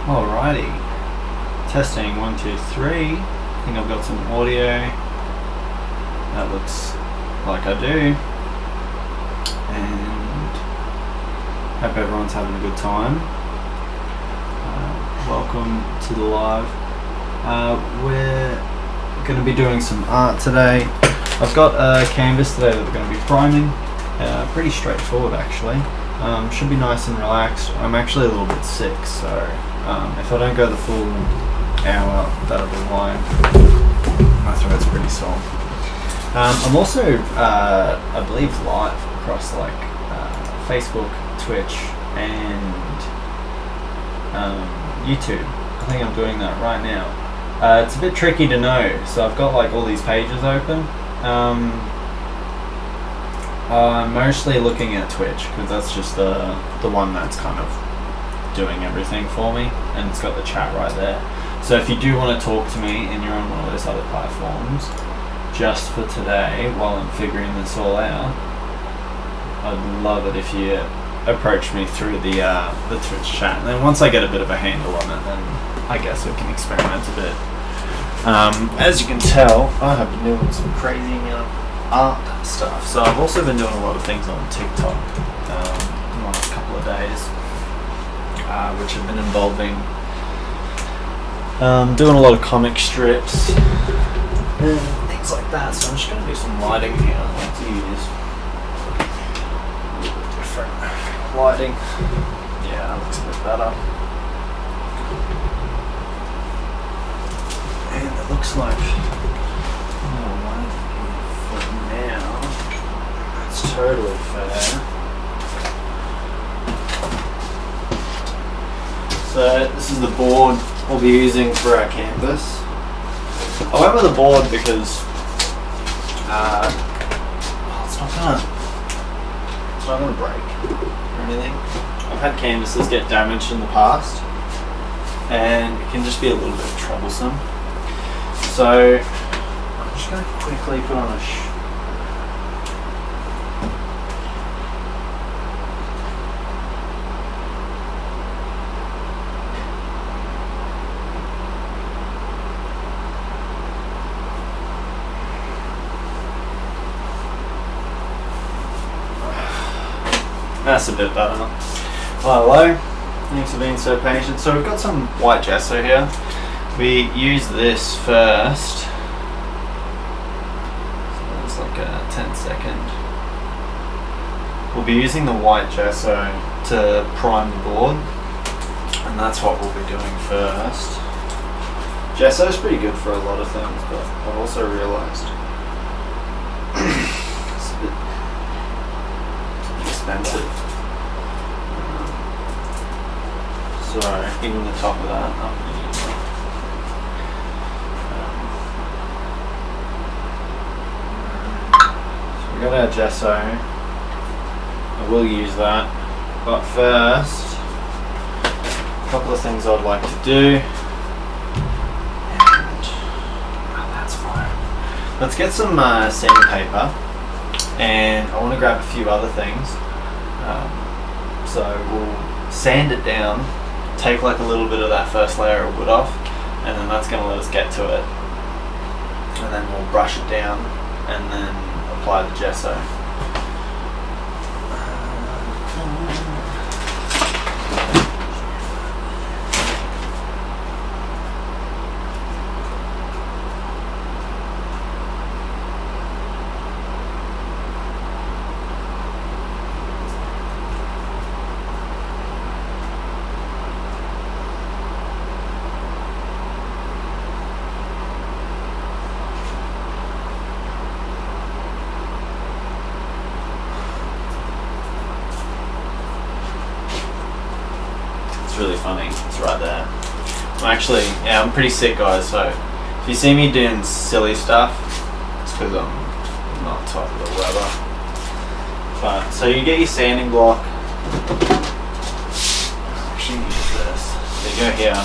Alrighty, testing 1, 2, 3. I think I've got some audio. That looks like I do. And hope everyone's having a good time. Welcome to the live. We're going to be doing some art today. I've got a canvas today that we're going to be priming. Pretty straightforward actually. Should be nice and relaxed. I'm actually a little bit sick, so if I don't go the full hour, that'll be why. My throat's pretty sore. I'm also, I believe, live across like Facebook, Twitch, and YouTube. I think I'm doing that right now. It's a bit tricky to know, so I've got like all these pages open. I'm mostly looking at Twitch because that's just the one that's kind of doing everything for me, and it's got the chat right there. So if you do want to talk to me and you're on one of those other platforms, just for today, while I'm figuring this all out, I'd love it if you approach me through the Twitch chat. And then once I get a bit of a handle on it, then I guess we can experiment a bit. As you can tell, I have been doing some crazy art stuff. So I've also been doing a lot of things on TikTok in the last couple of days, which have been involving doing a lot of comic strips and things like that. So I'm just going to do some lighting here. I like to use a little bit different lighting. Yeah, that looks a bit better. And it looks like for now it's totally fair. So this is the board we'll be using for our canvas. I went with a board because it's not gonna break or anything. I've had canvases get damaged in the past, and it can just be a little bit troublesome. So I'm just gonna quickly put on a That's a bit better. Hello, thanks for being so patient. So we've got some white gesso here. We use this first. So it's like a 10-second. We'll be using the white gesso to prime the board, and that's what we'll be doing first. Gesso is pretty good for a lot of things, but I've also realised it's a bit expensive. So even the top of that, I'm going to use that. So we got our gesso. I will use that, but first, a couple of things I'd like to do. And that's fine. Let's get some sandpaper, and I want to grab a few other things. So we'll sand it down, take like a little bit of that first layer of wood off, and then that's going to let us get to it. And then we'll brush it down and then apply the gesso. Really funny, it's right there. I'm pretty sick, guys, so if you see me doing silly stuff, it's because I'm not top of the weather. But so you get your sanding block. Actually use this. So you go here.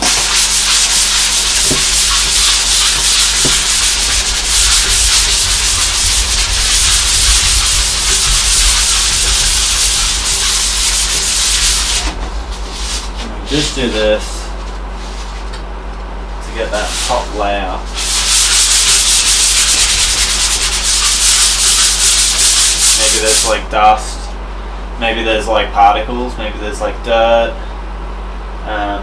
Just do this. get that top layer. Maybe there's like dust, maybe there's like particles, maybe there's like dirt,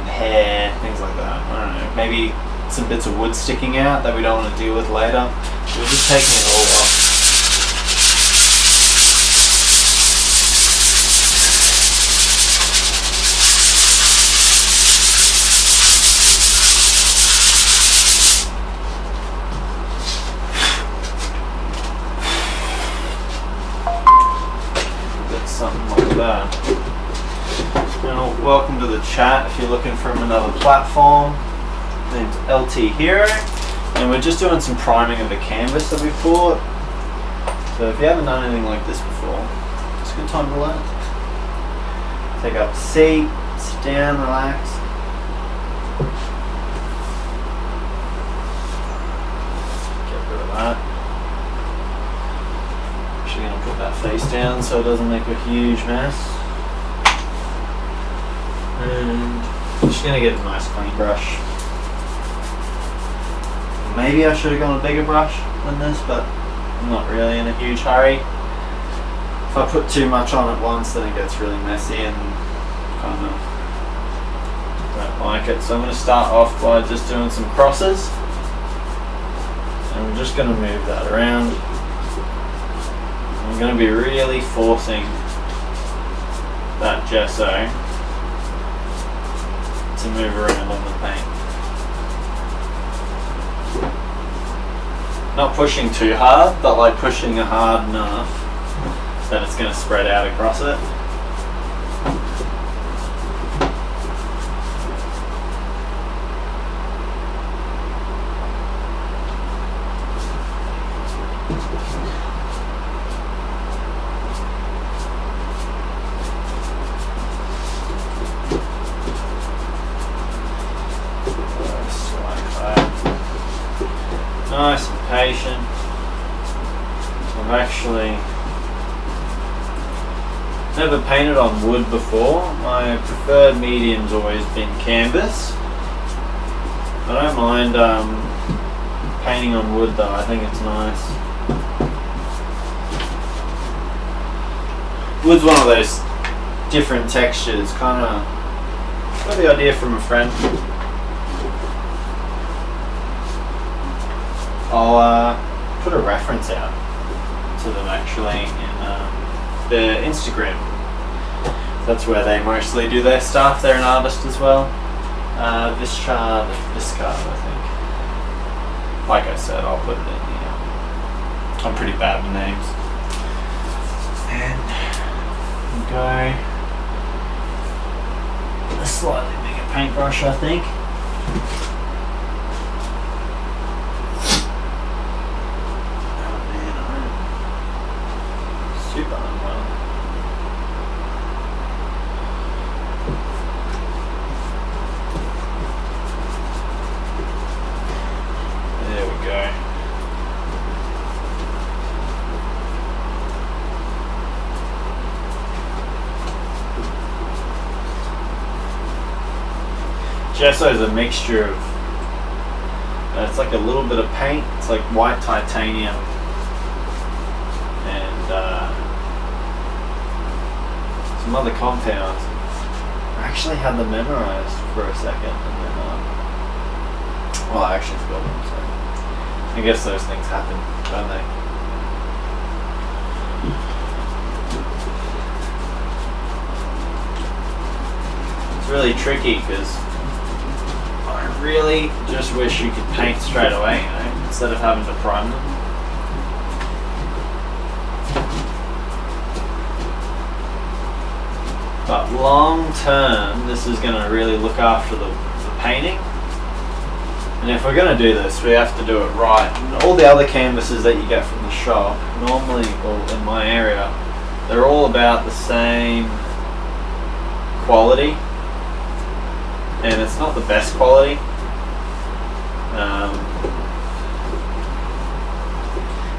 hair, things like that. I don't know. Maybe some bits of wood sticking out that we don't want to deal with later. So we're just taking it all off. Something like that. Now, welcome to the chat if you're looking from another platform. Name's LT Hero, and we're just doing some priming of the canvas that we bought. So if you haven't done anything like this before, it's a good time to learn. Take up a seat, sit down, relax. Get rid of that. Going to put that face down so it doesn't make a huge mess. And I'm just going to get a nice clean brush. Maybe I should have gone a bigger brush than this, but I'm not really in a huge hurry. If I put too much on at once, then it gets really messy and kind of don't like it. So I'm going to start off by just doing some crosses. And I'm just going to move that around. I'm going to be really forcing that gesso to move around on the paint. Not pushing too hard, but like pushing it hard enough that it's going to spread out across it. Nice and patient. I've actually never painted on wood before. My preferred medium's always been canvas. I don't mind painting on wood though, I think it's nice. Wood's one of those different textures, kind of got the idea from a friend. I'll put a reference out to them actually in their Instagram. That's where they mostly do their stuff. They're an artist as well. Viscard, I think. Like I said, I'll put it in the. I'm pretty bad with names. And go a slightly bigger paintbrush, I think. Super unwell. There we go. Gesso is a mixture of it's like a little bit of paint. It's like white titanium and some other compounds. I actually had them memorized for a second, and then well, I actually forgot them. So I guess those things happen, don't they? It's really tricky because I really just wish you could paint straight away, you know, instead of having to prime them. But long term, this is going to really look after the painting. And if we're going to do this, we have to do it right. And all the other canvases that you get from the shop, normally, or in my area, they're all about the same quality. And it's not the best quality.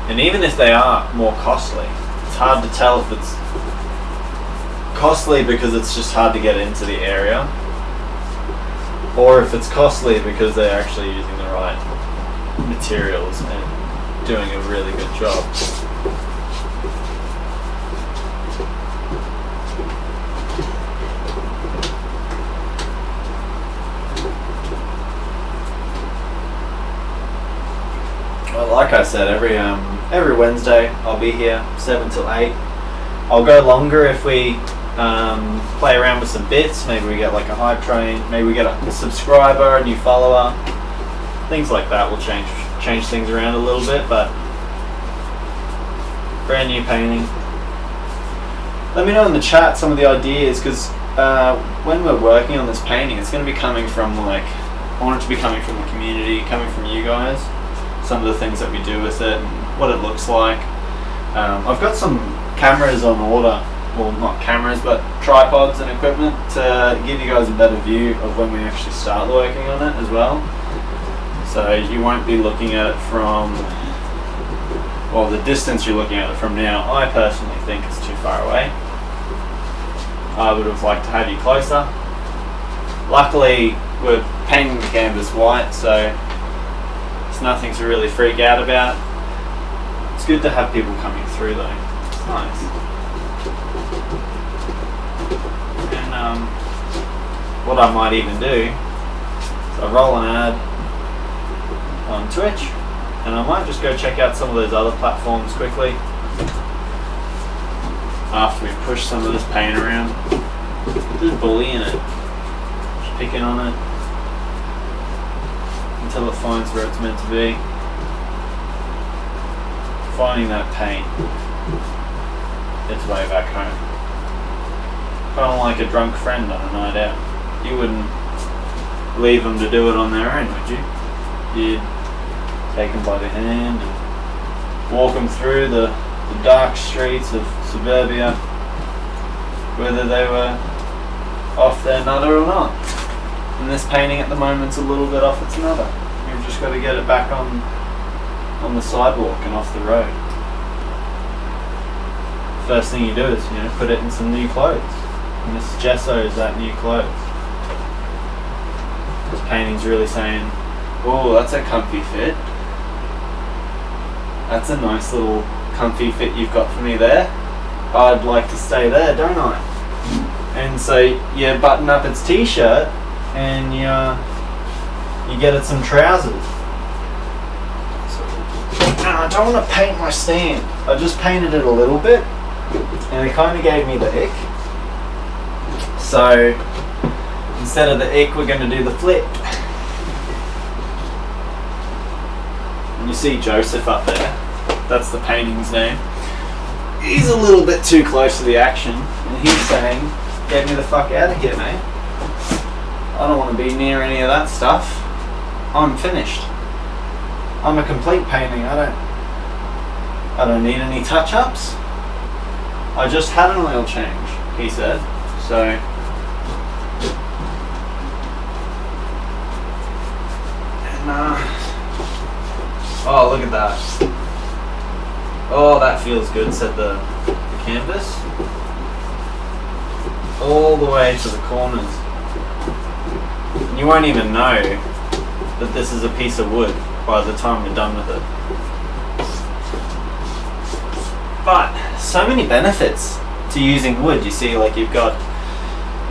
And even if they are more costly, it's hard to tell if it's costly because it's just hard to get into the area. or if it's costly because they're actually using the right materials and doing a really good job. Well, like I said, every Wednesday I'll be here 7 till 8. I'll go longer if we play around with some bits. Maybe we get like a hype train, maybe we get a subscriber, a new follower, things like that will change things around a little bit. But brand new painting. Let me know in the chat some of the ideas, because when we're working on this painting, it's going to be coming from I want it to be coming from the community, coming from you guys. Some of the things that we do with it and what it looks like. I've got some cameras on order, well, not cameras but tripods and equipment to give you guys a better view of when we actually start working on it as well. So you won't be looking at it from, well, the distance you're looking at it from now, I personally think is too far away. I would have liked to have you closer. Luckily we're painting the canvas white, so nothing to really freak out about. It's good to have people coming through though. It's nice. And what I might even do is I roll an ad on Twitch, and I might just go check out some of those other platforms quickly after we push some of this paint around. Just bullying it, just picking on it until it finds where it's meant to be. Finding that paint its way back home. Kind of like a drunk friend on a night out. You wouldn't leave them to do it on their own, would you? You'd take them by the hand and walk them through the dark streets of suburbia, whether they were off their nutter or not. And this painting at the moment's a little bit off its nutter. You've just got to get it back on the sidewalk and off the road. First thing you do is, put it in some new clothes. And this gesso is that new clothes. This painting's really saying, oh, that's a comfy fit. That's a nice little comfy fit you've got for me there. I'd like to stay there, don't I? And so you button up its t-shirt and you get it some trousers. And I don't want to paint my stand. I just painted it a little bit and it kind of gave me the ick. So instead of the ick, we're going to do the flip. And you see Joseph up there. That's the painting's name. He's a little bit too close to the action and he's saying, get me the fuck out of here, mate. I don't want to be near any of that stuff. I'm finished. I'm a complete painting. I don't need any touch-ups. I just had an oil change, he said. So and oh, look at that. Oh, that feels good, said the canvas. All the way to the corners. You won't even know that this is a piece of wood by the time we're done with it. But so many benefits to using wood. You see, like, you've got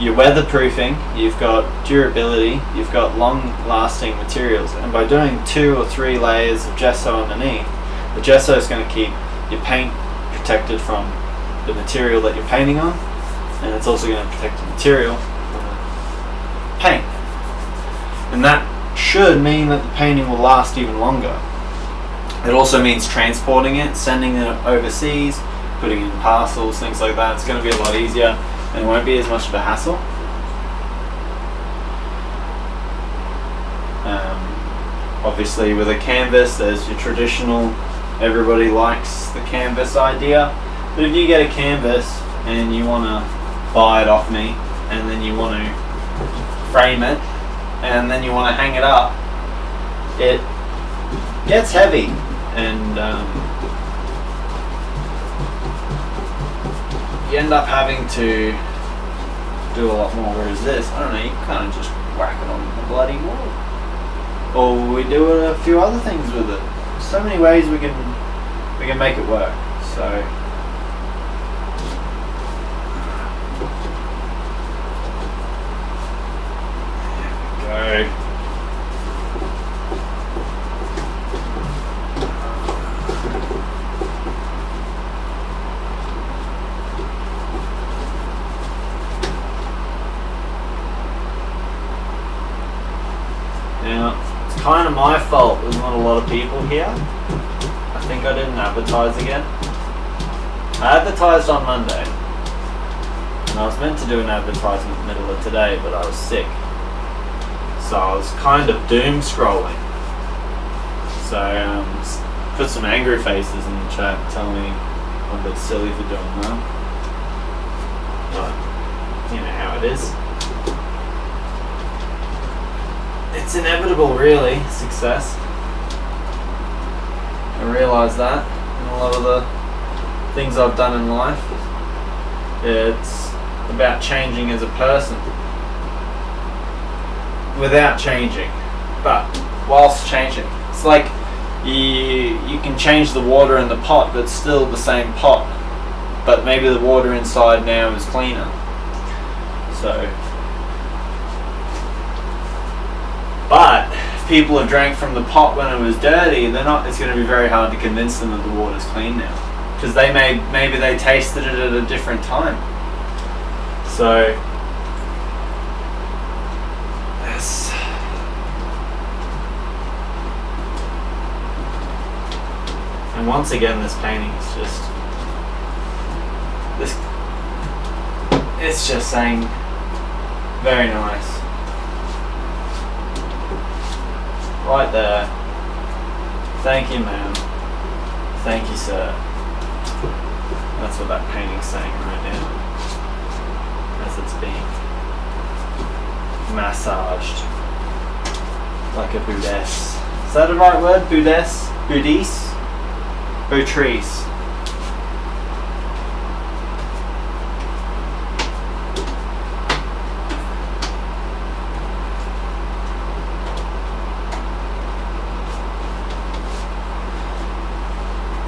your weatherproofing, you've got durability, you've got long-lasting materials, and by doing 2 or 3 layers of gesso underneath, the gesso is going to keep your paint protected from the material that you're painting on, and it's also going to protect the material from the paint. And that should mean that the painting will last even longer. It also means transporting it, sending it overseas, putting it in parcels, things like that. It's going to be a lot easier and it won't be as much of a hassle. Obviously with a canvas, there's your traditional, everybody likes the canvas idea. But if you get a canvas and you want to buy it off me and then you want to frame it and then you want to hang it up, it gets heavy and you end up having to do a lot more. Whereas this, I don't know, you can kind of just whack it on the bloody wall. Or we do a few other things with it. So many ways we can make it work. So there we go. Now, it's kind of my fault there's not a lot of people here. I think I didn't advertise again. I advertised on Monday, and I was meant to do an advertisement in the middle of today, but I was sick. So I was kind of doom scrolling. So put some angry faces in the chat telling me I'm a bit silly for doing that. But, you know how it is. It's inevitable, really, success. I realise that in a lot of the things I've done in life. It's about changing as a person without changing, but whilst changing. It's like you can change the water in the pot, but it's still the same pot, but maybe the water inside now is cleaner. So, but if people have drank from the pot when it was dirty, it's going to be very hard to convince them that the water's clean now, because maybe they tasted it at a different time. So yes. And once again, this painting is just this. It's just saying, very nice. Right there. Thank you, ma'am. Thank you, sir. That's what that painting's saying right now, as it's being massaged like a Buddhist. Is that the right word? Buddhist? Buddhist? Boutrice.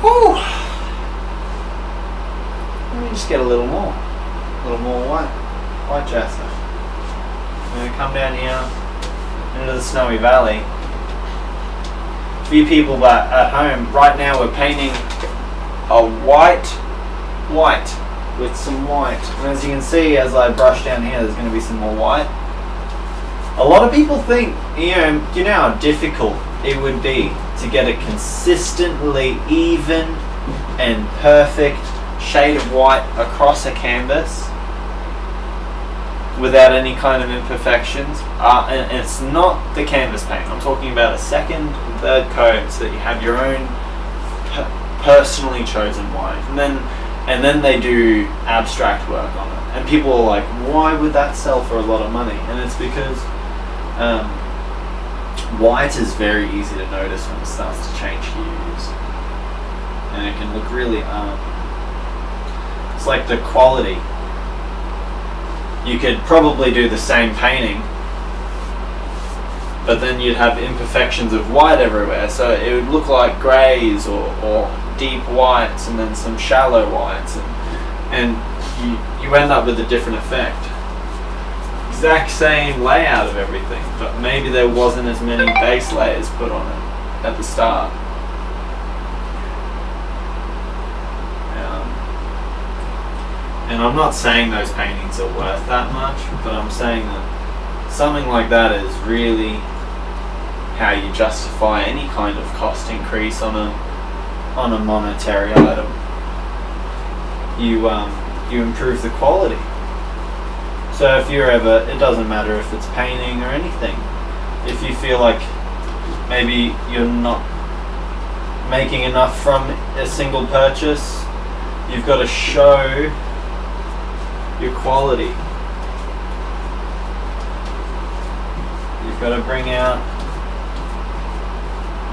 Whew. Let me just get a little more white jasper. I'm going to come down here into the Snowy Valley. For you people that at home, right now we're painting a white with some white. And as you can see, as I brush down here, there's going to be some more white. A lot of people think, you know how difficult it would be to get a consistently even and perfect shade of white across a canvas without any kind of imperfections. And it's not the canvas paint. I'm talking about a second and third coat, so that you have your own personally chosen white. And then they do abstract work on it. And people are like, why would that sell for a lot of money? And it's because white is very easy to notice when it starts to change hues. And it can look really, it's like the quality. You could probably do the same painting, but then you'd have imperfections of white everywhere, so it would look like greys or deep whites and then some shallow whites, and you end up with a different effect. Exact same layout of everything, but maybe there wasn't as many base layers put on it at the start. And I'm not saying those paintings are worth that much, but I'm saying that something like that is really how you justify any kind of cost increase on a monetary item. You improve the quality. So if you're ever, it doesn't matter if it's painting or anything, if you feel like maybe you're not making enough from a single purchase, you've got to show your quality. You've got to bring out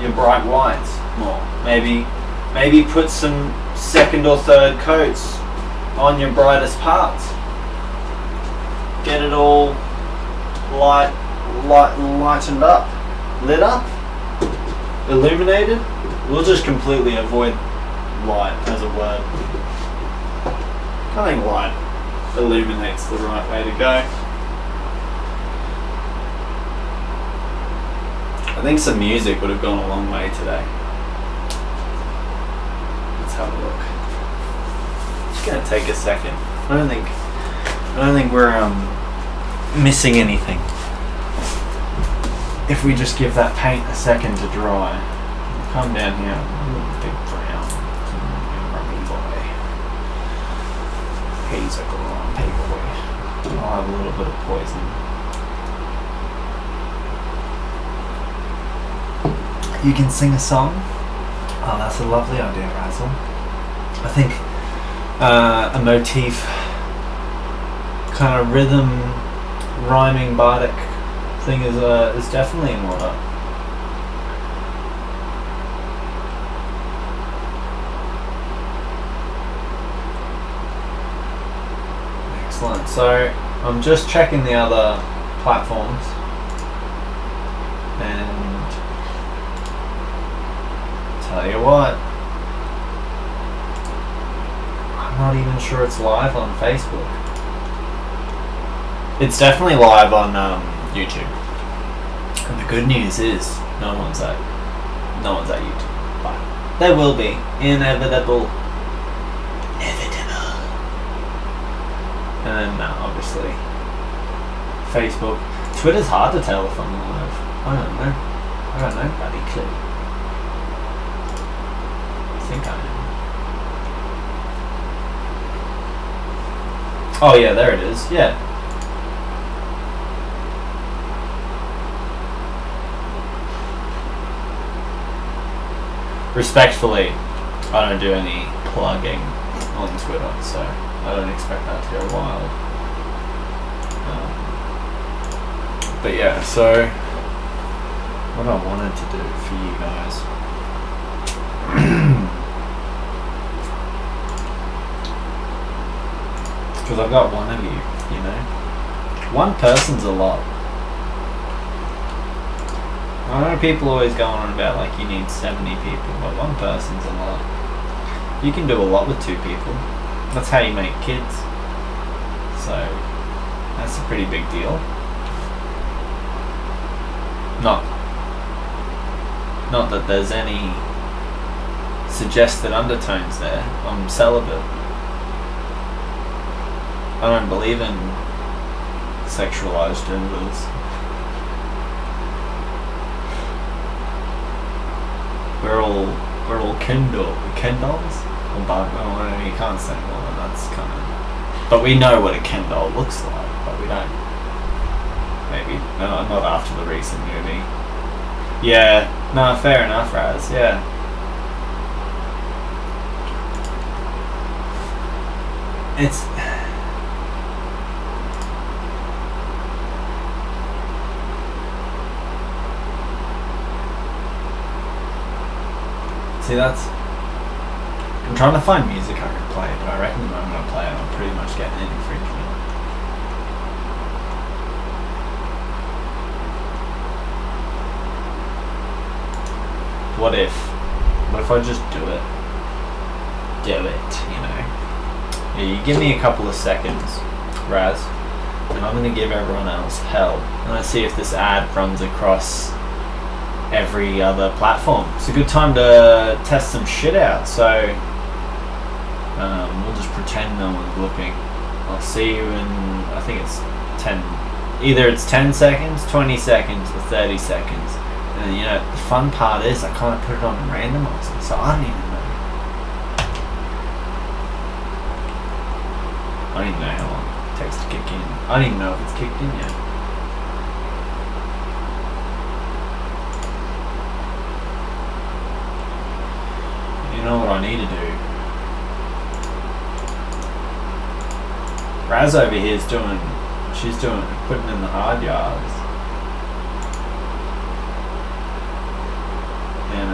your bright whites more. Maybe put some second or third coats on your brightest parts. Get it all light lightened up, lit up, illuminated. We'll just completely avoid light as a word. I think light illuminates the right way to go. I think some music would have gone a long way today. Let's have a look. It's gonna take a second. I don't think we're missing anything. If we just give that paint a second to dry. Come down here, big brown, rugby boy. He's a grumpy boy. I'll have a little bit of poison. You can sing a song? Oh, that's a lovely idea, Razzle. I think a motif, kind of rhythm, rhyming bardic thing is definitely in order. Excellent. So I'm just checking the other platforms, and tell you what, I'm not even sure it's live on Facebook. It's definitely live on YouTube. And the good news is no one's at YouTube, but there will be inevitable. And then obviously Facebook. Twitter's hard to tell if I'm live. I don't know, bloody clue. I think I am. Oh yeah, there it is. Yeah. Respectfully, I don't do any plugging on Twitter, so I don't expect that to go wild. But yeah, so what I wanted to do for you guys. Because I've got one of you know. One person's a lot. I know people always go on about like you need 70 people, but one person's a lot. You can do a lot with 2 people. That's how you make kids. So that's a pretty big deal. Not that there's any suggested undertones there. I'm celibate. I don't believe in sexualized genders. We're all Ken dolls? Well, you can't say well, that's kind of. But we know what a Ken doll looks like, but we don't. Maybe not after the recent movie. Yeah, no, fair enough, Raz. Yeah. It's. See, that's. I'm trying to find music I can play, but I reckon the moment I play it, I'll pretty much get an infringement. What if I just do it? Do it, you know. Yeah, you give me a couple of seconds, Raz, and I'm gonna give everyone else hell. And let's see if this ad runs across every other platform. It's a good time to test some shit out, so we'll just pretend no one's looking. I'll see you in, I think it's 10, either it's 10 seconds, 20 seconds, or 30 seconds. And you know, the fun part is I kind of put it on randomizer, so I don't even know. I don't even know how long it takes to kick in. I don't even know if it's kicked in yet. You know what I need to do? Raz over here is putting in the hard yards. And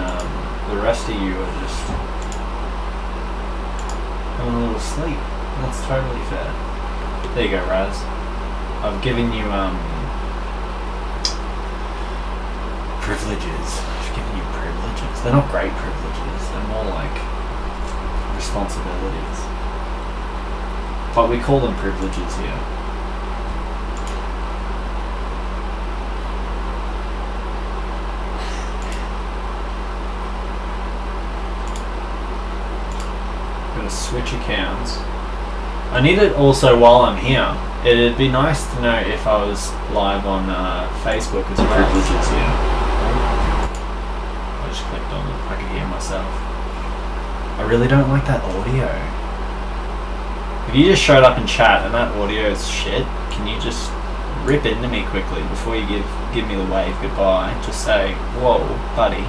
the rest of you are just having a little sleep. That's totally fair. There you go, Raz. I've given you Privileges. I've given you privileges. They're not great privileges. They're more like responsibilities. But we call them privileges here. Gonna switch accounts. I need it also while I'm here. It'd be nice to know if I was live on Facebook as well. Privileges here. I just clicked on it. I could hear myself. I really don't like that audio. If you just showed up in chat and that audio is shit, can you just rip into me quickly before you give me the wave goodbye? Just say, whoa, buddy,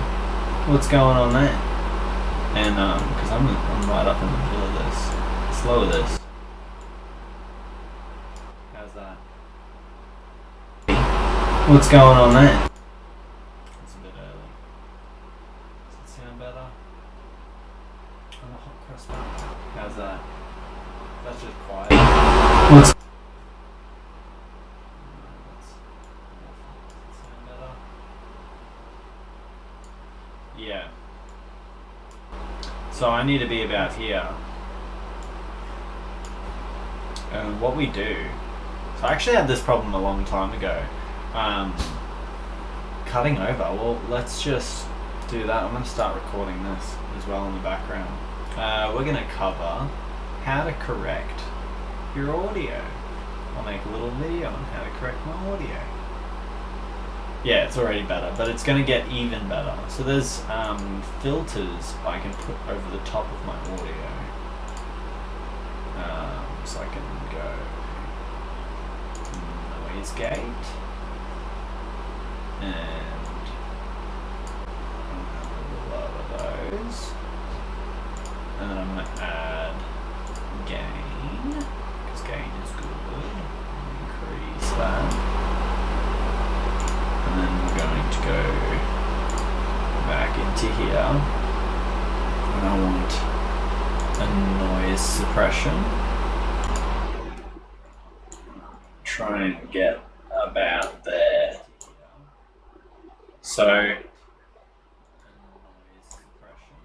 what's going on there? And because I'm right up in the middle of this. Let's lower this. How's that? What's going on there? It's a bit early. Does it sound better? I'm a hot cross bun. How's that? That's just quiet. What's sound better? Yeah. So I need to be about here. And what we do. So I actually had this problem a long time ago. Cutting over. Well, let's just do that. I'm going to start recording this as well in the background. We're going to cover how to correct your audio. I'll make a little video on how to correct my audio. Yeah, it's already better, but it's going to get even better. So there's filters I can put over the top of my audio. So I can go noise gate, and I'm going to lower those, and then I'm going to add gain, because gain is good. Increase that. And then we're going to go back into here, and I want a noise suppression. Try and get about there. So, noise suppression.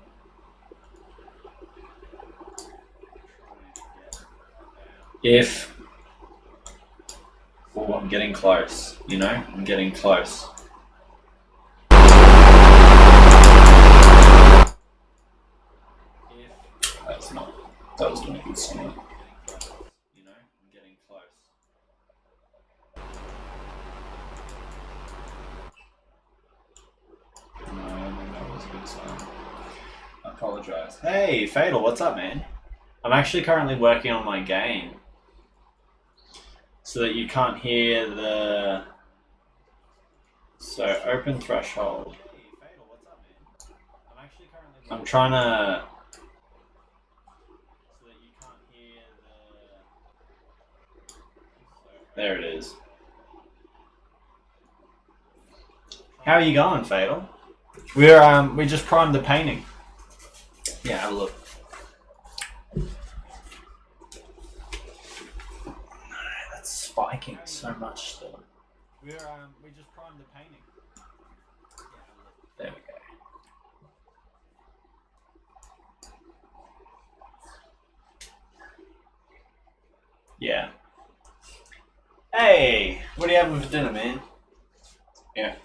If I'm getting close, you know, I'm getting close. That was doing a good song. You know, I'm getting close. No, I don't think that was a good song. I apologize. Hey, Fatal, what's up, man? I'm actually currently working on my gain, so that you can't hear the... So, open threshold. Hey, Fatal, what's up, man? I'm trying to... So that you can't hear the... There it is. How are you going, Fatal? We just primed the painting. Yeah, have a look. That's spiking so much still. We just primed the painting. There we go. Yeah. Hey, what are you having for dinner, man? Yeah.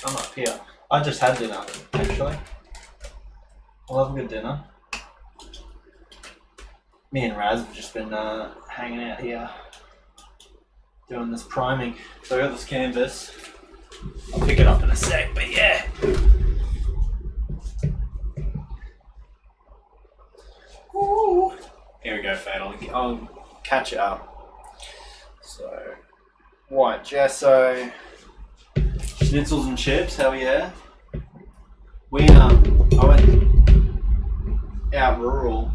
I'm up here. I just had dinner, actually. I'll have a good dinner. Me and Raz have just been hanging out here, doing this priming. So I got this canvas. I'll pick it up in a sec, but yeah. Ooh. Here we go, Fatal. I'll catch it up. So, white gesso, schnitzels and chips. Hell yeah. I went out rural,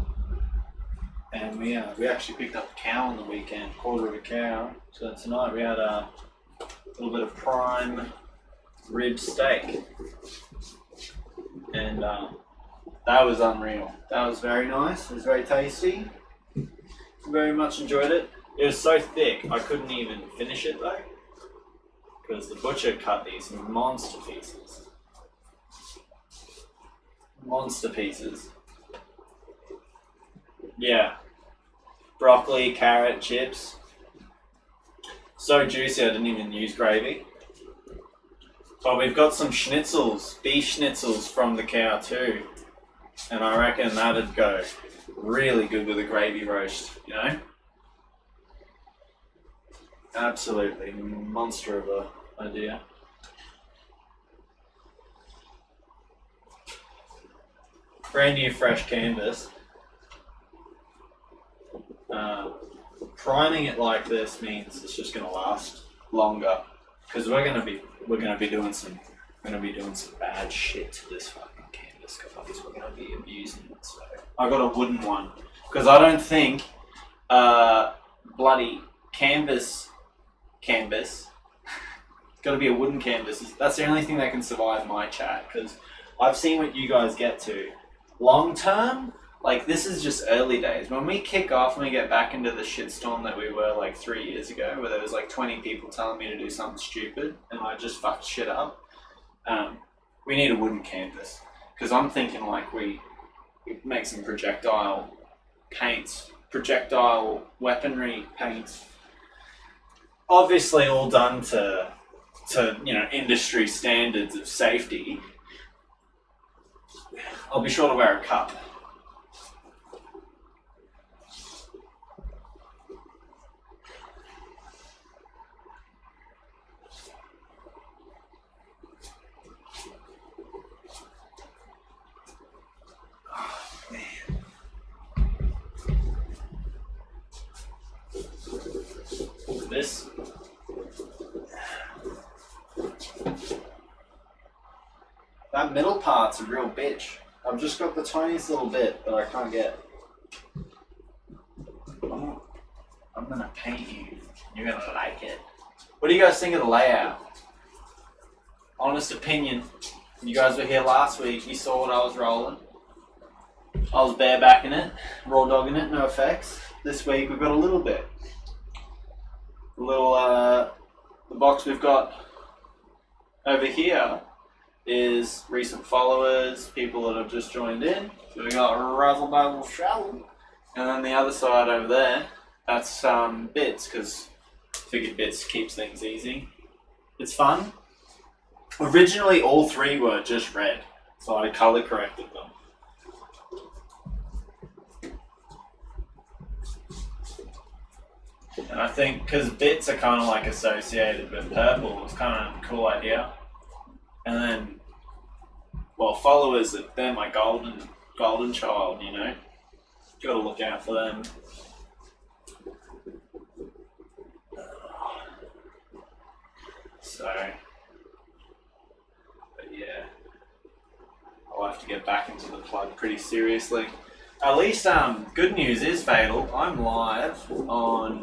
and we actually picked up a cow on the weekend, quarter of a cow. So tonight we had a little bit of prime rib steak, and that was unreal. That was very nice. It was very tasty. Very much enjoyed it. It was so thick I couldn't even finish it though. because the butcher cut these monster pieces. Monster pieces. Yeah. Broccoli, carrot, chips. So juicy I didn't even use gravy. But we've got some schnitzels, beef schnitzels from the cow too. And I reckon that'd go really good with a gravy roast, you know? Absolutely monster of a idea. Brand new fresh canvas. Priming it like this means it's just going to last longer because we're going to be doing some bad shit to this fucking canvas, guys. We're going to be abusing it. So I got a wooden one because I don't think bloody canvas. It's got to be a wooden canvas. That's the only thing that can survive my chat because I've seen what you guys get to. Long term, like this is just early days. When we kick off and we get back into the shitstorm that we were like 3 years ago, where there was like 20 people telling me to do something stupid and I just fucked shit up, we need a wooden canvas. Because I'm thinking like we make some projectile paints, projectile weaponry paints. Obviously all done to industry standards of safety. I'll be sure to wear a cup. Oh, man. This. That middle part's a real bitch. I've just got the tiniest little bit that I can't get. I'm gonna paint you. You're gonna like it. What do you guys think of the layout? Honest opinion. You guys were here last week. You saw what I was rolling. I was barebacking it, raw dogging it, no effects. This week we've got a little bit. The box we've got over here is recent followers, people that have just joined in. So we got Razzle Dazzle Shazzle. And then the other side over there, that's bits, because I figured bits keeps things easy. It's fun. Originally all three were just red, so I color corrected them. And I think, because bits are kind of like associated with purple, it's kind of a cool idea. And then, well, followers, they're my golden child, you know. Gotta look out for them. So, but yeah, I'll have to get back into the plug pretty seriously. At least, good news is, Fatal, I'm live on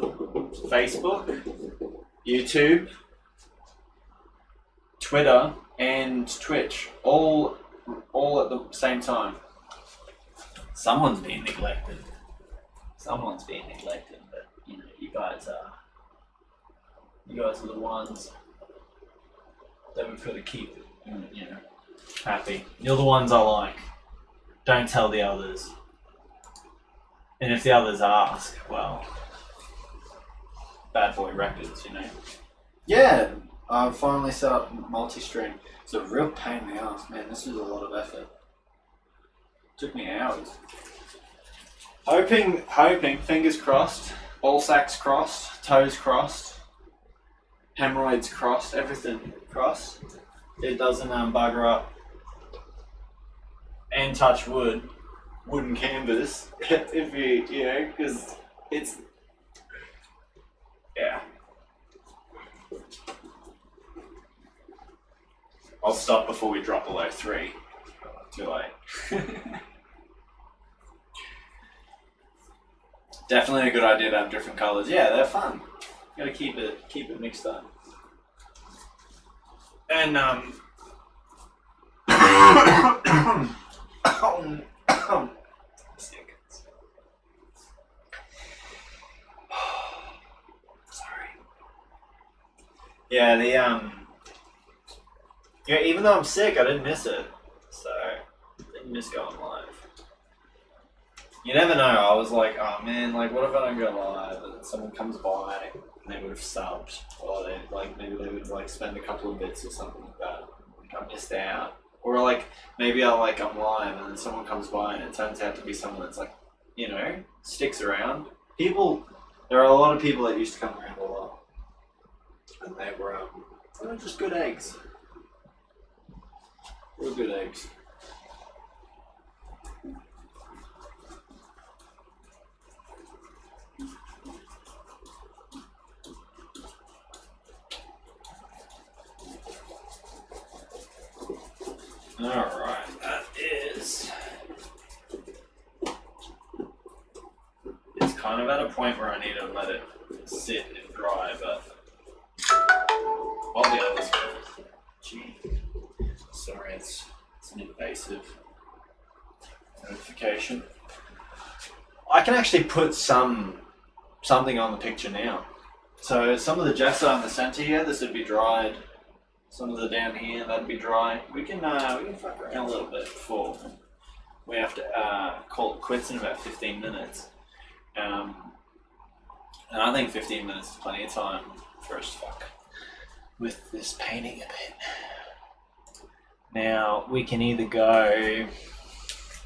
Facebook, YouTube, Twitter, and Twitch, all at the same time. Someone's being neglected. But you know, you guys are the ones that we've got to keep, you know, happy. You're the ones I like. Don't tell the others. And if the others ask, well, bad boy records, you know. Yeah, I've finally set up multi-stream. It's a real pain in the ass, man. This is a lot of effort. Took me hours. Hoping, fingers crossed, ball sacks crossed, toes crossed, hemorrhoids crossed, everything crossed. It doesn't bugger up and touch wood, wooden canvas, if you know, because it's, yeah. I'll stop before we drop below 3. Too late. Definitely a good idea to have different colours. Yeah, they're fun. You gotta keep it mixed up. And Yeah, yeah, even though I'm sick, I didn't miss it. So, I didn't miss going live. You never know. I was like, oh man, like, what if I don't go live and someone comes by and they would have subbed, or they maybe they would spend a couple of bits or something like that. Like, I missed out, or maybe I'm live and then someone comes by and it turns out to be someone that's sticks around. There are a lot of people that used to come around a lot, and they were just good eggs. They were good eggs. Alright, that is... It's kind of at a point where I need to let it sit and dry, but... I'll be able to... Gee. Sorry, it's an invasive notification. I can actually put something on the picture now. So some of the gesso in the center here, this would be dried. Some of the down here, that'd be dry. We can fuck around a little bit before we have to call it quits in about 15 minutes. And I think 15 minutes is plenty of time for us to fuck with this painting a bit. Now we can either go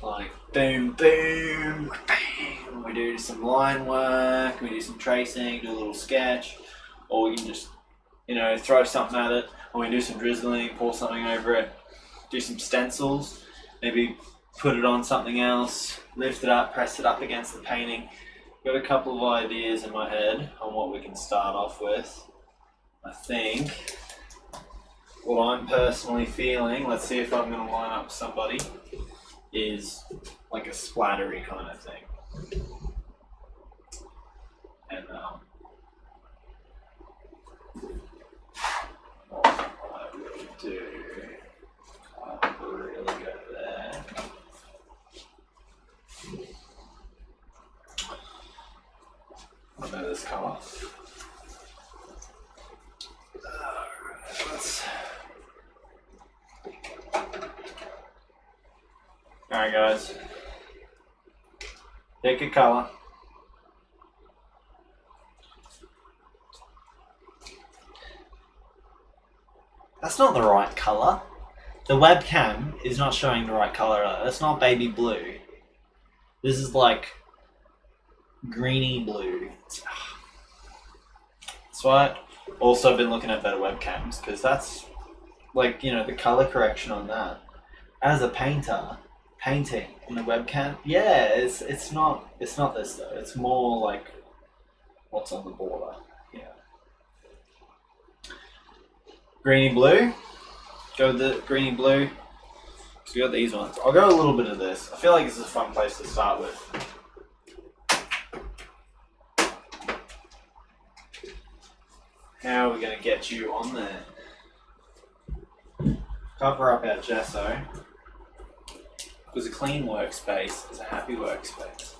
like boom, boom, bang. We do some line work, we do some tracing, do a little sketch, or we can just throw something at it. Or we do some drizzling, pour something over it, do some stencils, maybe put it on something else, lift it up, press it up against the painting. Got a couple of ideas in my head on what we can start off with. I think what I'm personally feeling, let's see if I'm going to line up somebody, is like a splattery kind of thing. And can't really go there. I know this colour. Alright guys, pick a colour. That's not the right colour. The webcam is not showing the right colour. That's not baby blue. This is like greeny blue. That's why I've also been looking at better webcams, because that's the colour correction on that. As a painter, painting in the webcam, yeah, it's not this though. It's more like what's on the border. Yeah. Greeny blue. Go with the greeny blue. So we got these ones. I'll go a little bit of this. I feel like this is a fun place to start with. How are we going to get you on there? Cover up our gesso. Because a clean workspace is a happy workspace.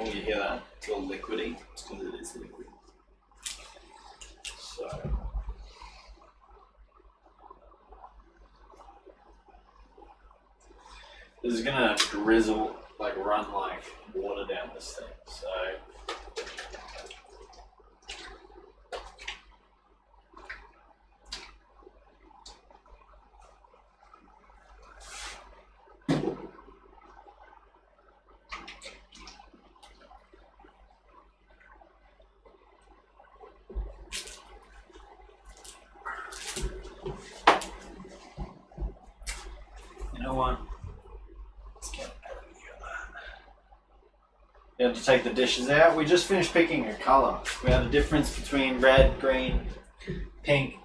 Oh, you hear that? It's all liquidy. It's because it is liquid. So... this is gonna drizzle, run like water down this thing, so... You know what? Let's get you have to take the dishes out. We just finished picking a colour. We had a difference between red, green, pink,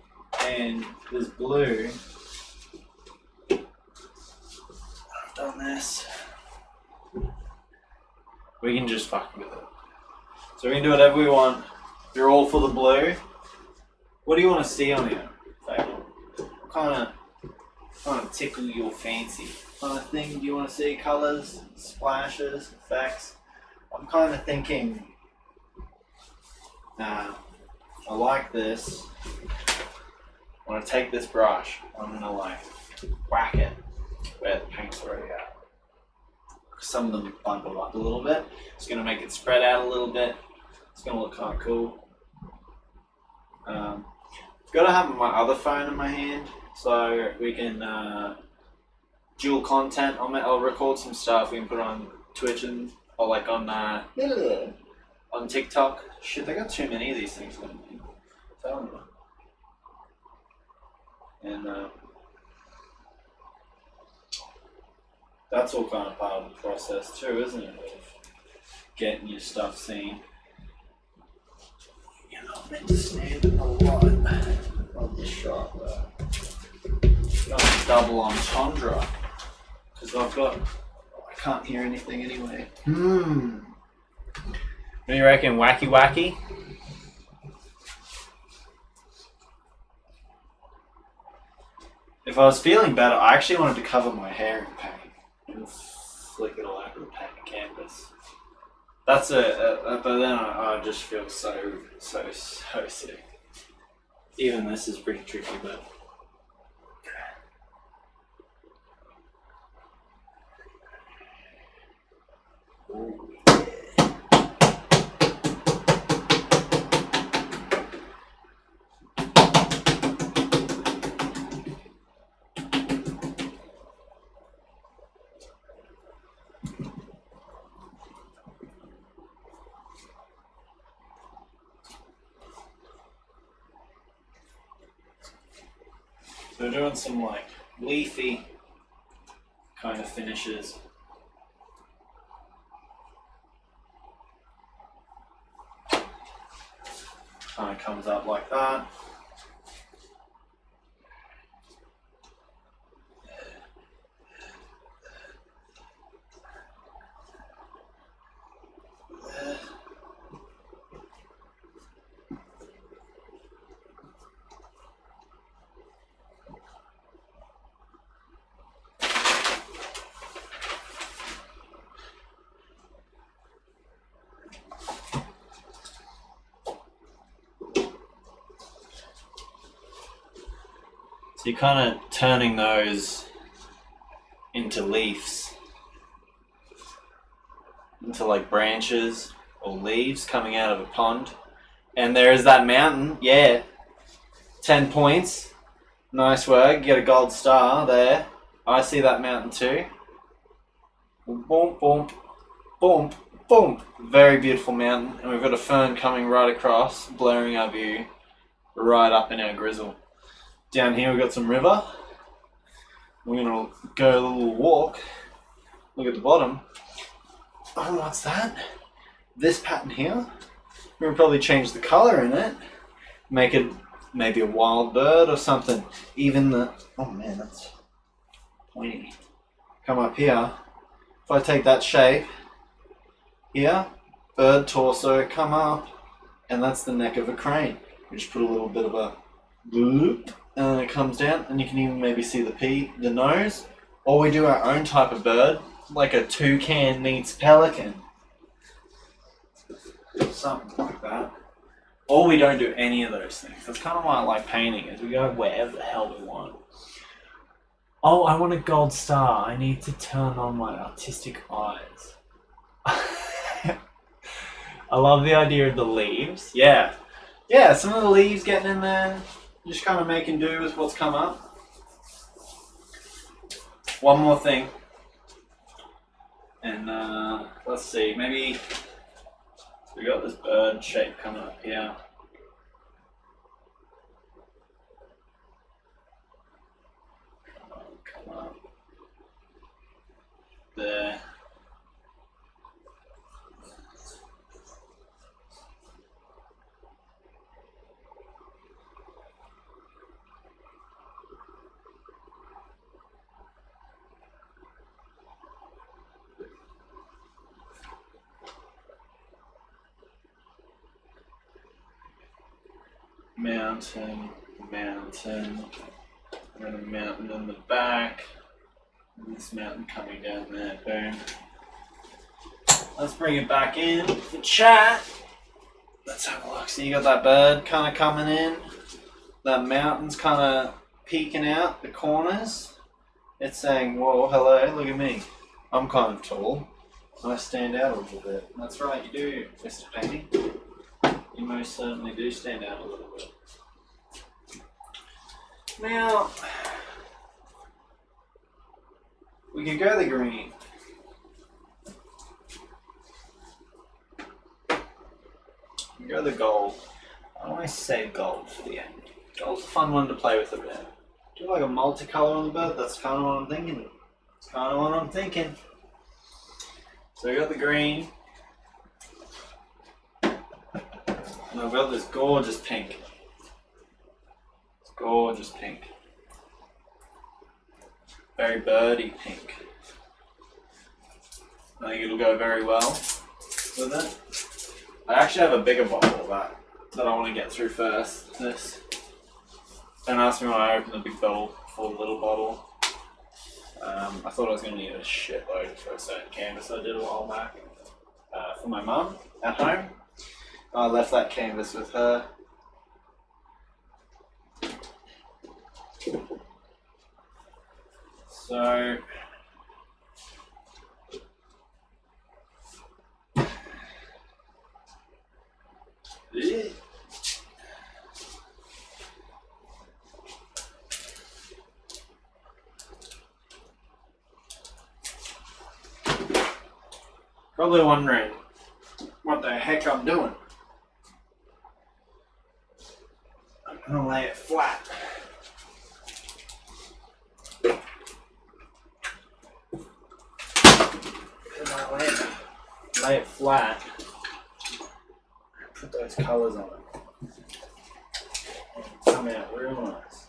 and this blue. I've done this. We can just fuck with it. So we can do whatever we want. You're all for the blue. What do you want to see on here? What kind of kind of tickle your fancy kind of thing. Do you want to see colours, splashes, effects? I'm kind of thinking, I like this. I want to take this brush, I'm going to like whack it where the paint's already at. Some of them bundle up a little bit. It's going to make it spread out a little bit. It's going to look kind of cool. I've got to have my other phone in my hand so we can dual content. I'll record some stuff. We can put it on Twitch and or like on TikTok. Shit, they got too many of these things. And that's all kind of part of the process too, isn't it? Of getting your stuff seen. You're not meant to stand in the light of the shot though. Going double entendre because I can't hear anything anyway. What do you reckon? Wacky wacky? If I was feeling better, I actually wanted to cover my hair in paint and flick it all over the paint canvas. That's but then I just feel so sick. Even this is pretty tricky, but. Ooh, yeah. So we're doing some like leafy kind of finishes. Kind of comes up like that. So you're kind of turning those into leaves, into like branches or leaves coming out of a pond. And there is that mountain, yeah. 10 points. Nice work, get a gold star there. I see that mountain too. Boom, boom, boom, boom. Very beautiful mountain. And we've got a fern coming right across, blurring our view right up in our grizzle. Down here we've got some river. We're going to go a little walk. Look at the bottom. Oh, what's that? This pattern here. We're going to probably change the colour in it. Make it maybe a wild bird or something. Even the... Oh man, that's pointy. Come up here. If I take that shape here, bird torso, come up, and that's the neck of a crane. We just put a little bit of a bloop. And then it comes down, and you can even maybe see the nose. Or we do our own type of bird, like a toucan meets pelican. Something like that. Or we don't do any of those things. That's kind of why I like painting, is we go wherever the hell we want. Oh, I want a gold star. I need to turn on my artistic eyes. I love the idea of the leaves. Yeah. Yeah, some of the leaves getting in there. Just kind of making do with what's come up. One more thing. And let's see, maybe we got this bird shape coming up here. Come on. There. Mountain, mountain. And then a mountain in the back. And this mountain coming down there. Boom. Let's bring it back in for chat. Let's have a look. So you got that bird kind of coming in. That mountain's kind of peeking out the corners. It's saying, whoa, hello, look at me. I'm kind of tall. I stand out a little bit. That's right, you do, Mr. Painting. You most certainly do stand out a little bit. Now, we can go the green. We can go the gold. I always save gold for the end. Gold's a fun one to play with a bit. Do like a multicolour on the bird? That's kind of what I'm thinking. That's kind of what I'm thinking. So I got the green. And I've got this gorgeous pink. It's gorgeous pink. Very birdy pink. I think it'll go very well with it. I actually have a bigger bottle of that I want to get through first. This. Don't ask me why I opened the big bottle for the little bottle. I thought I was going to need a shitload for a certain canvas I did a while back for my mum at home. I left that canvas with her. So yeah. Probably wondering what the heck I'm doing. I'm gonna lay it flat. Lay it flat. Put those colours on it. Come out real nice.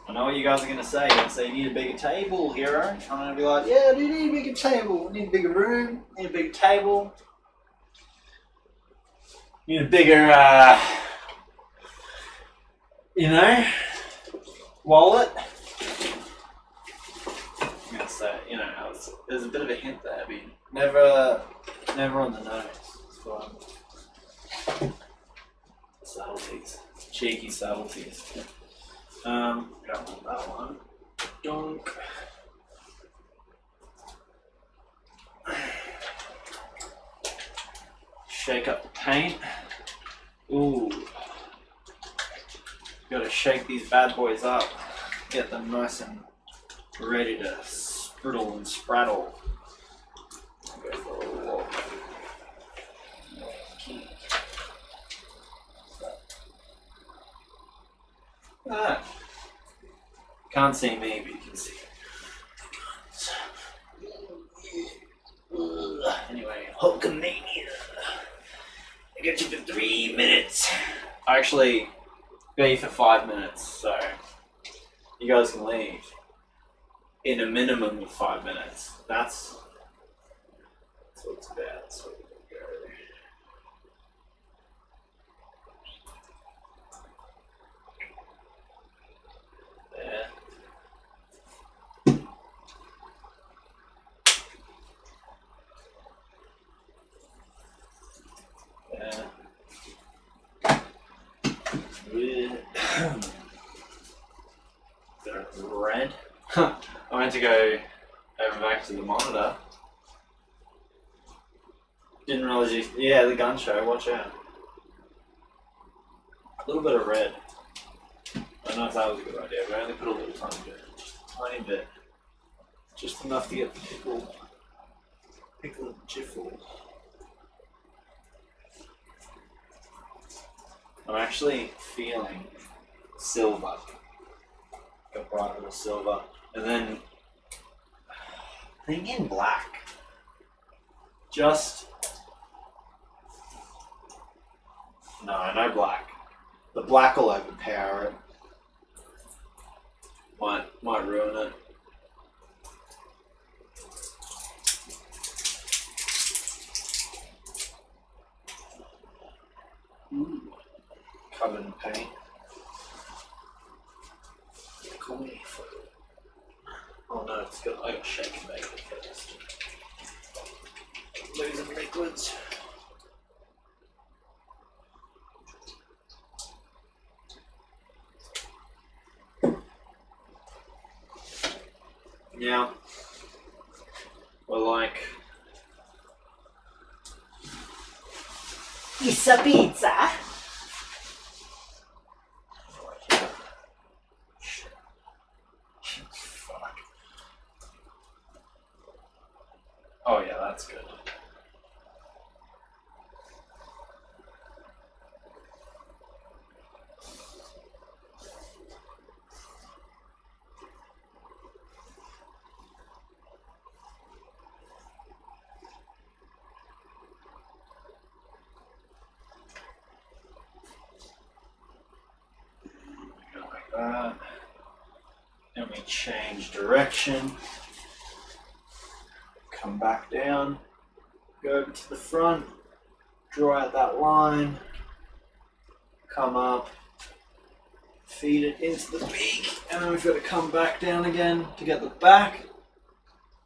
I know what you guys are going to say. You're going to say, you need a bigger table, hero. I'm going to be like, yeah, I do need a bigger table. I need a bigger room. I need a bigger table. Need a bigger, wallet. I'm going to say, there's a bit of a hint there, but never on the nose. Subtleties. Cheeky subtleties. Don't want that one. Donk. Shake up the paint. Ooh. Gotta shake these bad boys up. Get them nice and ready to spriddle and spraddle. Go for a walk. Ah. Can't see me, but you can see. Anyway, Hulkamania. I got you for 3 minutes. I actually got you for 5 minutes, so you guys can leave in a minimum of 5 minutes. That's what it's about. So we go. There. Red. I went to go over back to the monitor. Didn't realize you. Yeah, the gun show. Watch out. A little bit of red. I don't know if that was a good idea, but I only put a little tiny bit. Tiny bit. Just enough to get the pickle jiffle. I'm actually feeling silver. Got bright little silver. And then thinking black. Just no black. The black will overpower it. Might ruin it. Ooh. covered in paint. Call me. Oh no, it's got. I got shake and bake it first. Losing liquids. Now we're like. Pizza pizza. Fuck. Oh yeah, that's good. Like that. Then we change direction. Come back down. Go over to the front. Draw out that line. Come up. Feed it into the beak. And then we've got to come back down again to get the back.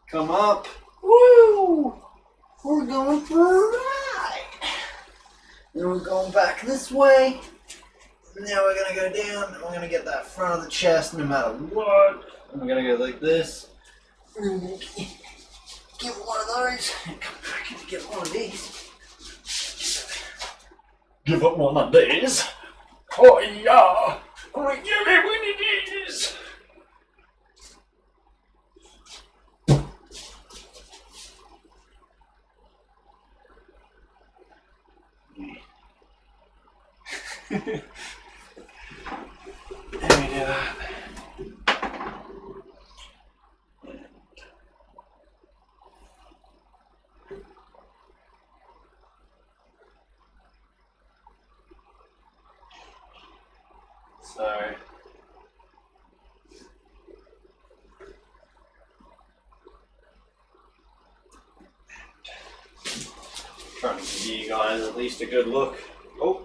Come up. Woo! We're going for a ride. Then we're going back this way. Now we're going to go down and we're going to get that front of the chest no matter what. And we're going to go like this. And we're going to get one of those and come back and get one of these. Give up one of these. Oh yeah. Oh, give me one of these. There we do that. So trying to give you guys at least a good look. Oh.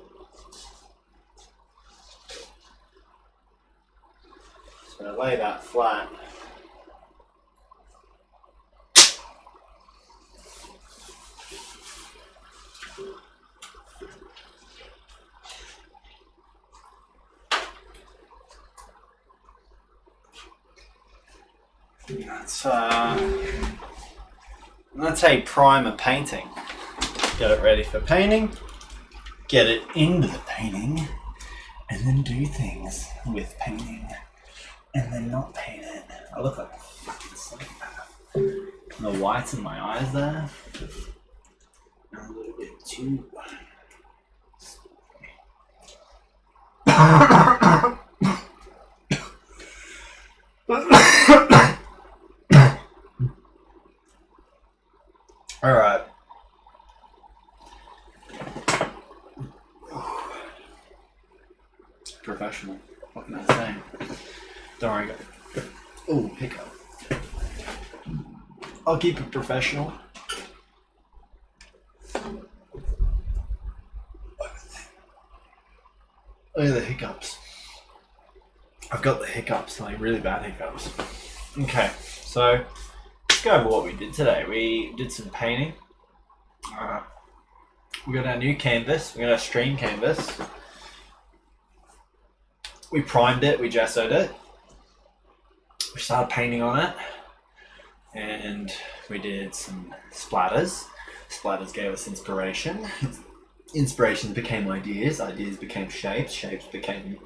Just going to lay that flat. That's a primer painting. Get it ready for painting, get it into the painting, and then do things with painting, and then not paint it. I look like a fucking psychopath. The whites in my eyes there, and a little bit too. All right. Professional. What can I say? Don't worry. Oh, hiccup. I'll keep it professional. Look at the hiccups. I've got the hiccups, like really bad hiccups. Okay, so let's go over what we did today. We did some painting. We got our new canvas. We got our stream canvas. We primed it. We gessoed it. We started painting on it. And we did some splatters. Splatters gave us inspiration. Inspirations became ideas. Ideas became shapes. Shapes became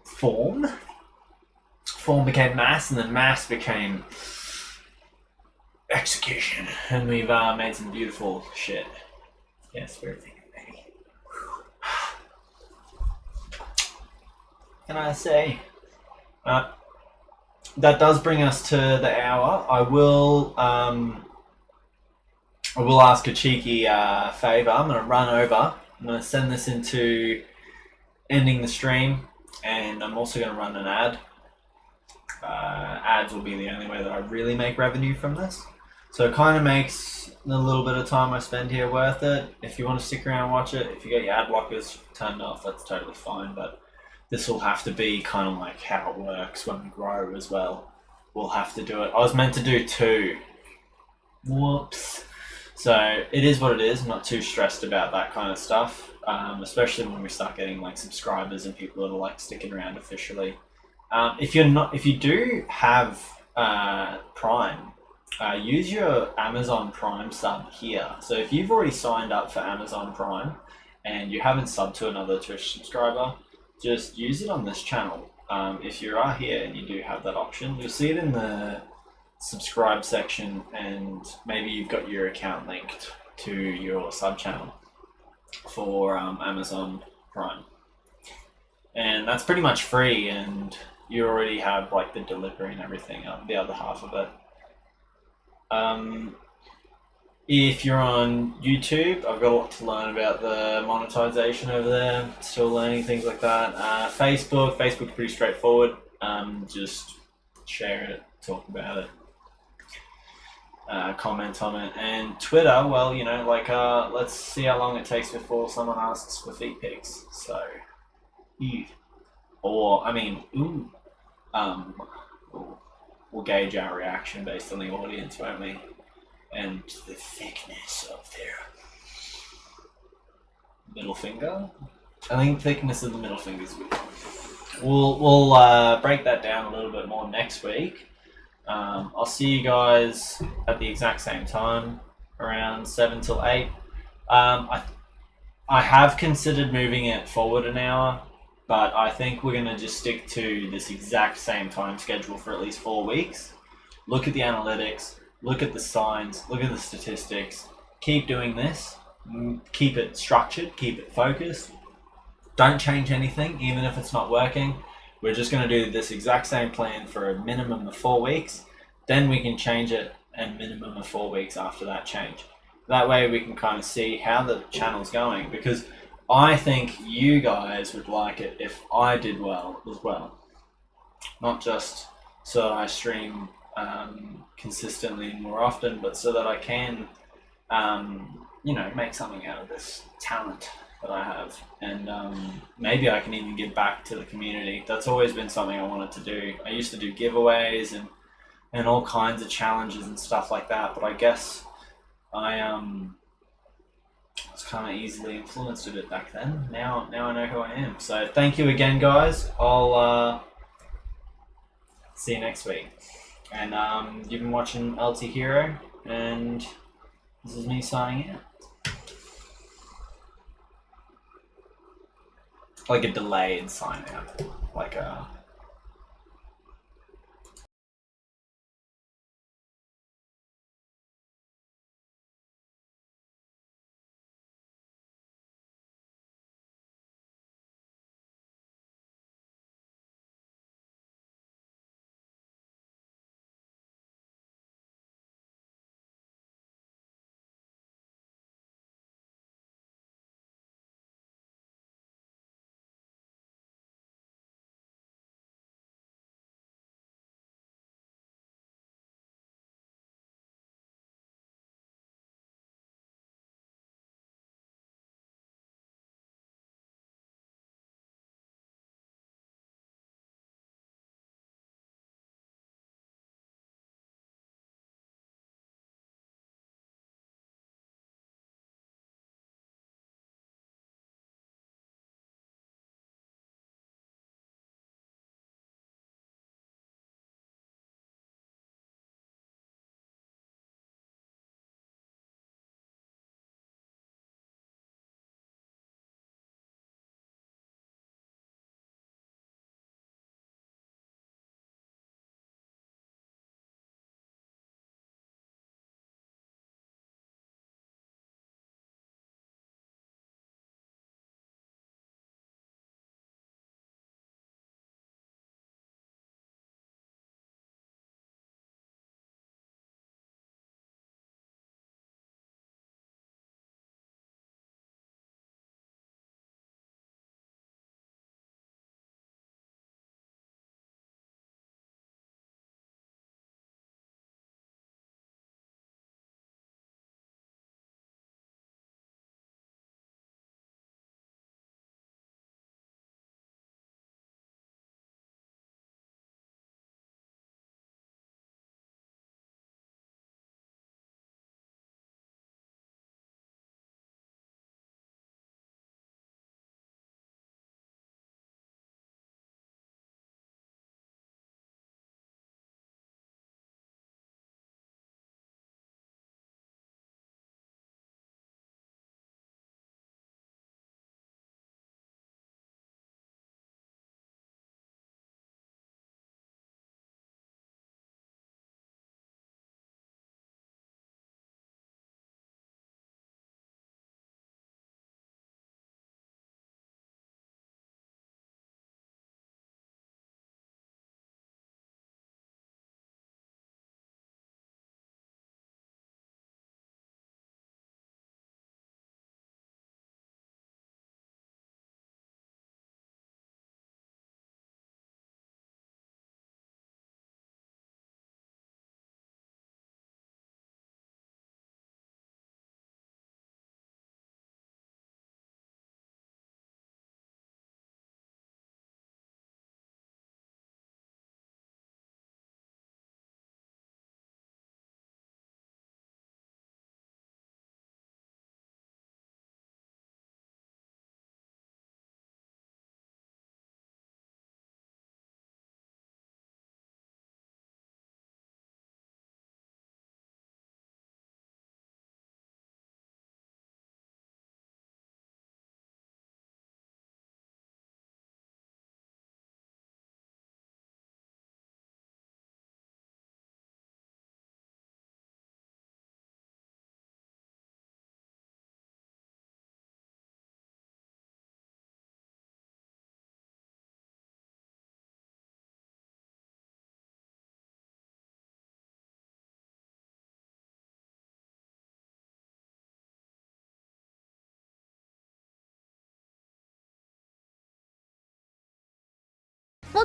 form. Form became mass. And then mass became execution. And we've made some beautiful shit. Yes, we're thinking, baby. Can I say? That does bring us to the hour. I will ask a cheeky favor. I'm going to run over. I'm going to send this into ending the stream, and I'm also going to run an ad. Ads will be the only way that I really make revenue from this. So it kind of makes the little bit of time I spend here worth it. If you want to stick around and watch it, if you get your ad blockers turned off, that's totally fine. But this will have to be kind of like how it works when we grow as well. We'll have to do it. I was meant to do 2. Whoops. So it is what it is. I'm not too stressed about that kind of stuff, especially when we start getting like subscribers and people that are like sticking around officially. If you do have Prime, use your Amazon Prime sub here. So if you've already signed up for Amazon Prime and you haven't subbed to another Twitch subscriber, just use it on this channel. If you are here and you do have that option, you'll see it in the subscribe section, and maybe you've got your account linked to your sub channel for Amazon Prime, and that's pretty much free, and you already have like the delivery and everything, the other half of it. If you're on YouTube, I've got a lot to learn about the monetization over there. Still learning things like that. Facebook's pretty straightforward. Just share it, talk about it, comment on it. And Twitter, well, let's see how long it takes before someone asks for feet pics. So, we'll gauge our reaction based on the audience, won't we? And the thickness of their middle finger. I think thickness of the middle finger is good. We'll break that down a little bit more next week. I'll see you guys at the exact same time, around 7 till 8. I have considered moving it forward an hour, but I think we're going to just stick to this exact same time schedule for at least 4 weeks. Look at the analytics, look at the signs, look at the statistics. Keep doing this. Keep it structured, keep it focused. Don't change anything, even if it's not working. We're just going to do this exact same plan for a minimum of 4 weeks. Then we can change it and minimum of 4 weeks after that change. That way we can kind of see how the channel's going, because I think you guys would like it if I did well as well. Not just so that I stream consistently and more often, but so that I can, make something out of this talent that I have, and maybe I can even give back to the community. That's always been something I wanted to do. I used to do giveaways and all kinds of challenges and stuff like that, but I guess I was kind of easily influenced a bit back then. Now I know who I am. So thank you again, guys. I'll see you next week. And you've been watching LT Hero, and this is me signing out. Like a delayed sign out, like a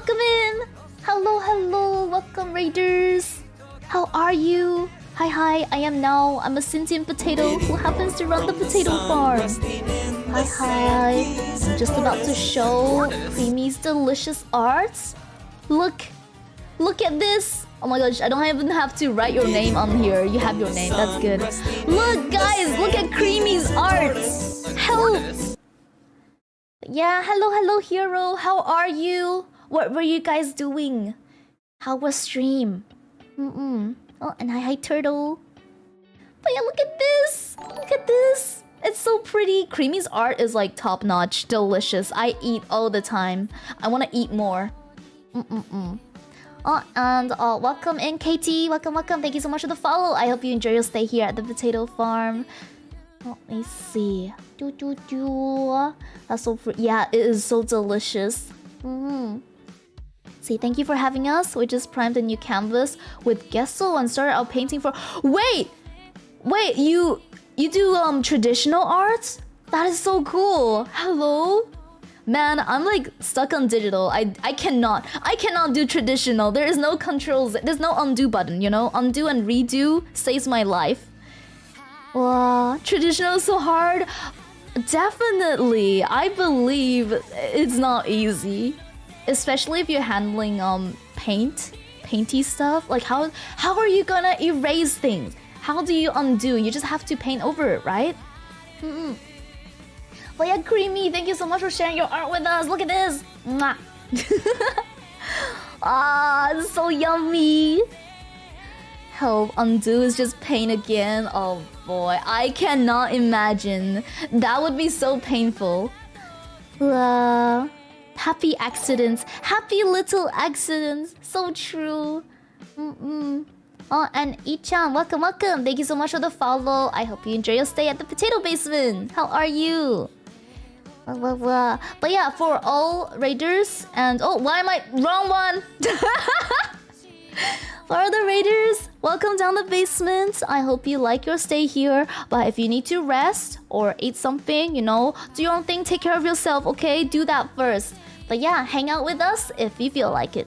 welcome in. Hello, welcome raiders. How are you? Hi, I am now. I'm a sentient potato who happens to run the potato farm. Hi. I'm just about to show Creamy's delicious arts. Look at this. Oh my gosh, I don't even have to write your name on here. You have your name, that's good. Look guys, look at Creamy's arts. Help. Yeah, hello hero. How are you? What were you guys doing? How was stream? Oh, and hi turtle. But yeah, look at this. It's so pretty. Creamy's art is like top notch, delicious. I eat all the time. I want to eat more. Oh, and welcome in, Katie. Welcome. Thank you so much for the follow. I hope you enjoy your stay here at the potato farm. Let me see. That's so pretty. Yeah, it is so delicious. See, thank you for having us. We just primed a new canvas with gesso and started our painting for. Wait, you do traditional art? That is so cool. Hello. Man, I'm like stuck on digital. I cannot do traditional. There is no controls. There's no undo button, you know? Undo and redo saves my life. Wow, traditional is so hard. Definitely. I believe it's not easy. Especially if you're handling painty stuff. Like how are you gonna erase things? How do you undo? You just have to paint over it, right? But yeah, Creamy, thank you so much for sharing your art with us. Look at this. Mwah. It's so yummy. Help, undo is just paint again. Oh boy, I cannot imagine. That would be so painful. Happy accidents. Happy little accidents. So true. Oh, and Ichan, welcome. Thank you so much for the follow. I hope you enjoy your stay at the potato basement. How are you? But yeah, for all raiders and why am I wrong one? For the raiders, welcome down the basement. I hope you like your stay here. But if you need to rest or eat something, you know, do your own thing, take care of yourself, okay? Do that first. But yeah, hang out with us if you feel like it.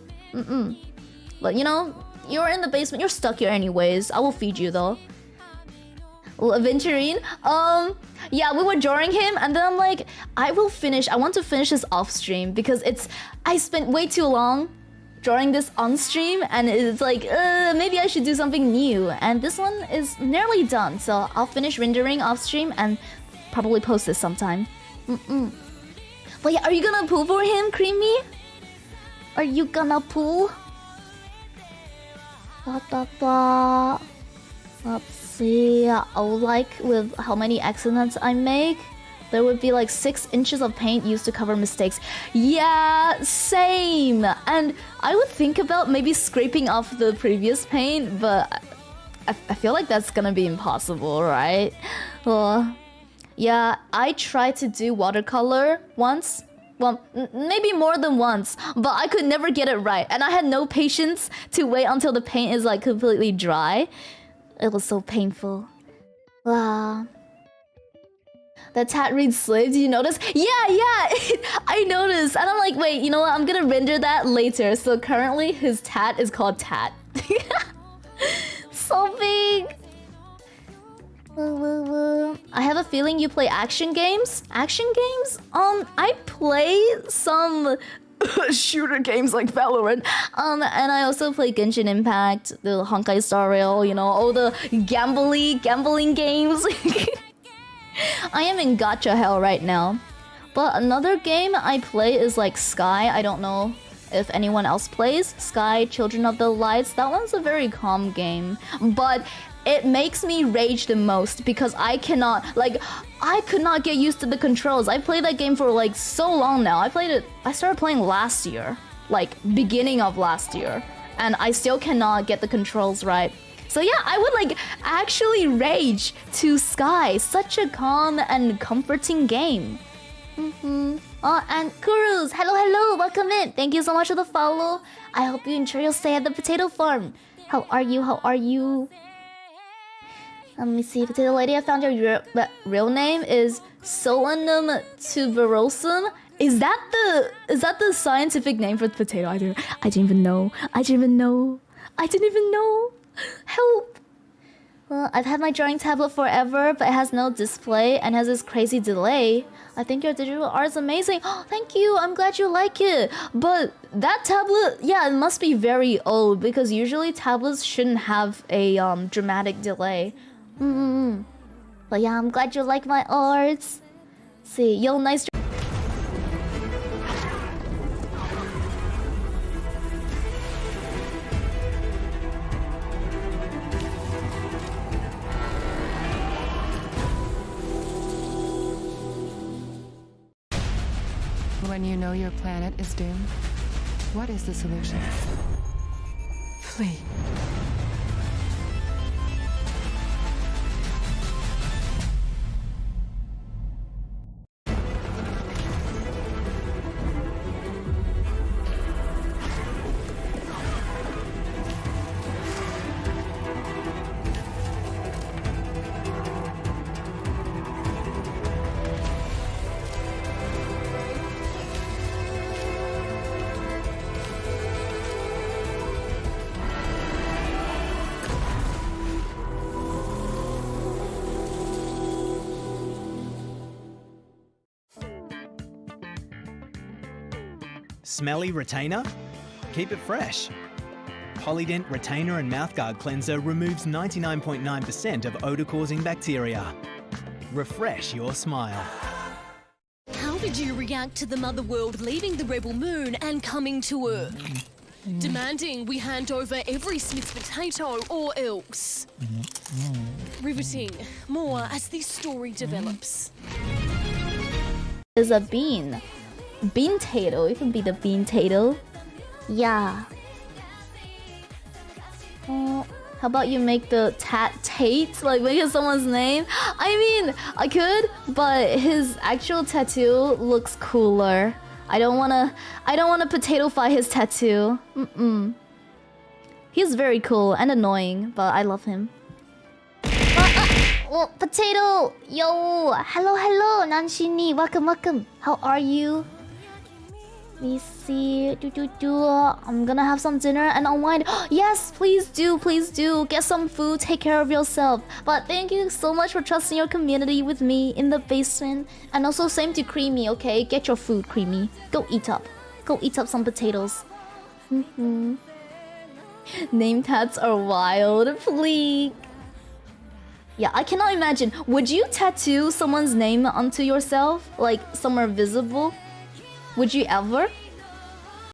But you know, you're in the basement, you're stuck here anyways. I will feed you though. Aventurine, yeah, we were drawing him and then I'm like, I want to finish this off stream because I spent way too long drawing this on stream and it's like, maybe I should do something new. And this one is nearly done, so I'll finish rendering off stream and probably post this sometime. But yeah, are you gonna pull for him, Creamy? Are you gonna pull? Let's see. Like with how many accidents I make, there would be like 6 inches of paint used to cover mistakes. Yeah, same. And I would think about maybe scraping off the previous paint, but I feel like that's gonna be impossible, right? Yeah, I tried to do watercolor once. Well, maybe more than once, but I could never get it right. And I had no patience to wait until the paint is like completely dry. It was so painful. Wow. The tat reads slave, do you notice? Yeah, I noticed. And I'm like, wait, you know what? I'm gonna render that later. So currently his tat is called Tat. So big. I have a feeling you play action games? Action games? I play some shooter games like Valorant. And I also play Genshin Impact, the Honkai Star Rail, you know, all the gambling games. I am in gacha hell right now. But another game I play is like Sky. I don't know if anyone else plays Sky, Children of the Lights. That one's a very calm game. But it makes me rage the most because I could not get used to the controls. I played that game for like so long now. I started playing last year, like beginning of last year, and I still cannot get the controls right. So yeah, I would like actually rage to Sky, such a calm and comforting game. Oh, and Kurus, hello, welcome in. Thank you so much for the follow. I hope you enjoy your stay at the potato farm. How are you? Let me see, potato lady, I found your real name is Solanum tuberosum, Is that the scientific name for potato? I didn't even know. I didn't even know. Help. Well, I've had my drawing tablet forever, but it has no display and has this crazy delay. I think your digital art is amazing. Oh, thank you. I'm glad you like it. But that tablet, yeah, it must be very old because usually tablets shouldn't have a dramatic delay. But yeah, I'm glad you like my arts. See, yo, nice. When you know your planet is doomed, what is the solution? Flee. Smelly retainer? Keep it fresh. Polydent Retainer and Mouthguard Cleanser removes 99.9% of odour-causing bacteria. Refresh your smile. How did you react to the Mother World leaving the Rebel Moon and coming to Earth? Demanding we hand over every Smith's potato or else. Riveting. More as this story develops. Is a bean. Bean tato. It can be the bean tato. Yeah. How about you make the Tate? Like make it someone's name? I mean, I could, but his actual tattoo looks cooler. I don't wanna potato-fy his tattoo. He's very cool and annoying, but I love him. Oh, potato! Yo! Hello, Nanshini. Welcome. How are you? Let me see. I'm gonna have some dinner and unwind. Yes, please do. Get some food, take care of yourself. But thank you so much for trusting your community with me in the basement. And also same to Creamy, okay? Get your food, Creamy. Go eat up some potatoes. Name tats are wild, please. Yeah, I cannot imagine. Would you tattoo someone's name onto yourself? Like somewhere visible? Would you ever?